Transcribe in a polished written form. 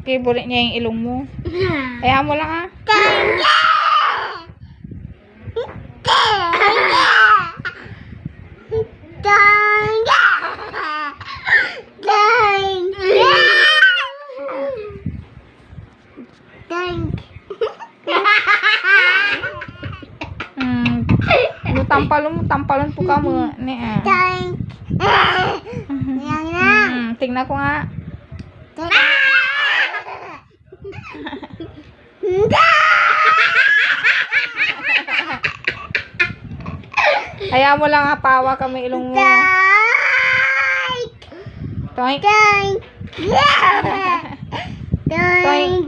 Favorite niya yung ilong mo. Kaya mo lang ha. Tampalon po ka mo. Tingnan ko nga. Kaya mo lang hapawa kami ilong mo. Toink. Toink.